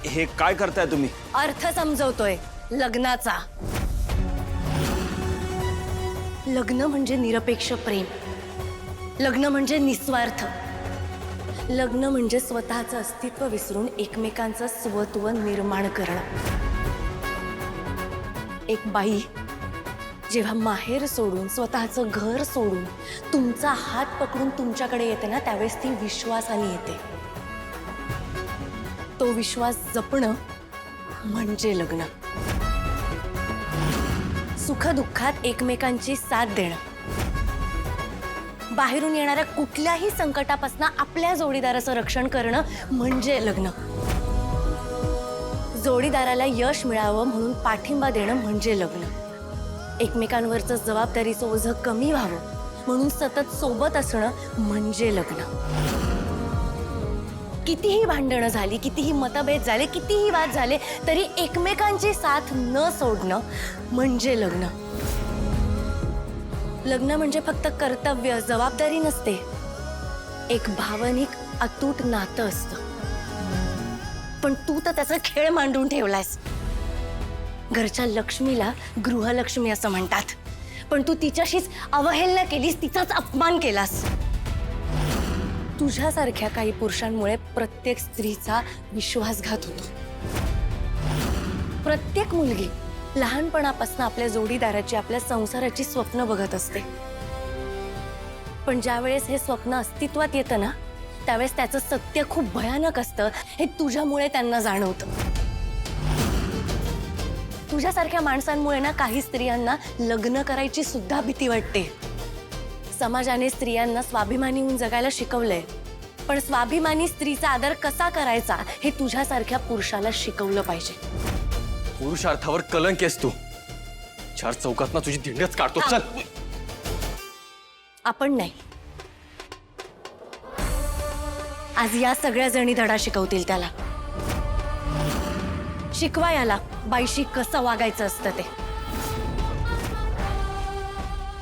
हे काय करताय तुम्ही? अर्थ समजवतोय लग्नाचा। लग्न म्हणजे निरपेक्ष प्रेम, लग्न म्हणजे निस्वार्थ, लग्न म्हणजे स्वतःचं अस्तित्व विसरून एकमेकांचं स्वत्व निर्माण करणं। एक बाई जेव्हा माहेर सोडून स्वतःचं घर सोडून तुमचा हात पकडून तुमच्याकडे येते ना, त्यावेळेस ती विश्वासाने येते। तो विश्वास जपणं म्हणजे लग्न। सुखदुःखात एकमेकांची साथ देणं, बाहेरून येणाऱ्या कुठल्याही संकटापासून आपल्या जोडीदाराचं रक्षण करणं म्हणजे लग्न। जोडीदाराला यश मिळावं म्हणून पाठिंबा देणं म्हणजे लग्न। एकमेकांवरचं जबाबदारीचं ओझं कमी व्हावं म्हणून सतत सोबत असणं म्हणजे लग्न। कितीही भांडणं झाली, कितीही मतभेद झाले, कितीही वाद झाले, तरी एकमेकांची साथ न सोडणं म्हणजे लग्न। लग्न म्हणजे फक्त कर्तव्य, जबाबदारी नसते, एक भावनिक अतूट नातं असतं। पण तू तर त्याचा खेळ मांडून ठेवलास। घरच्या लक्ष्मीला गृहलक्ष्मी असं म्हणतात, पण तू तिच्याशीच अवहेलना केलीस, तिचाच अपमान केलास। तुझ्यासारख्या काही पुरुषांमुळे प्रत्येक स्त्रीचा विश्वासघात होतो। प्रत्येक मुलगी लहानपणापासून आपल्या जोडीदाराची, आपल्या संसाराची स्वप्न बघत असते, पण ज्यावेळेस हे स्वप्न अस्तित्वात येतं ना, त्यावेळेस त्याचं सत्य खूप भयानक असतं हे तुझ्यामुळे त्यांना जाणवतं। तुझ्यासारख्या माणसांमुळे ना काही स्त्रियांना लग्न करायची सुद्धा भीती वाटते। समाजाने स्त्रियांना स्वाभिमानी होऊन जगायला शिकवलंय, पण स्वाभिमानी स्त्रीचा आदर कसा करायचा हे तुझ्यासारख्या पुरुषाला शिकवलं पाहिजे। पुरुषार्थावर कलंक आहेस तू। चार चौकात ना तुझी धिंडच काढतो। चल आपण नाही, आज या सगळ्या जणी धडा शिकवतील त्याला। शिकवा याला बाईशी कसं वागायचं असतं ते।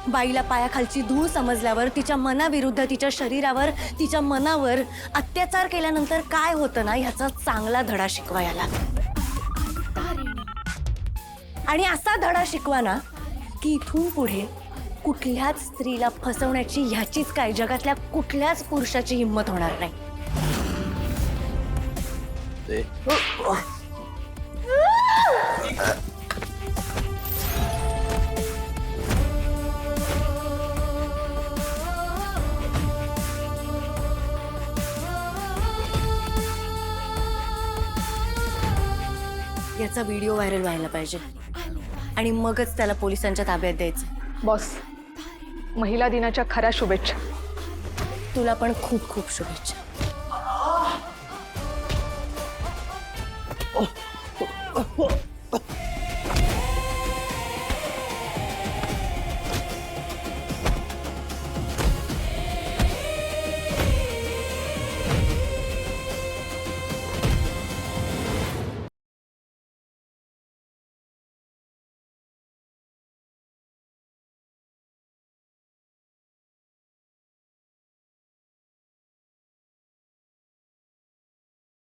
बाईला पायाखालची धूळ समजल्यावर तिच्या मनाविरुद्ध, तिच्या शरीरावर, तिच्या मनावर अत्याचार केल्यानंतर काय होतं ना, ह्याचा चांगला धडा शिकवा याला। आणि असा धडा शिकवा ना की इथून पुढे कुठल्याच स्त्रीला फसवण्याची ह्याचीच काय जगातल्या कुठल्याच पुरुषाची हिंमत होणार नाही। याचा व्हिडिओ व्हायरल व्हायला पाहिजे आणि मगच त्याला पोलिसांच्या ताब्यात द्यायचं। बॉस, महिला दिनाच्या खऱ्या शुभेच्छा। तुला पण खूप खूप शुभेच्छा।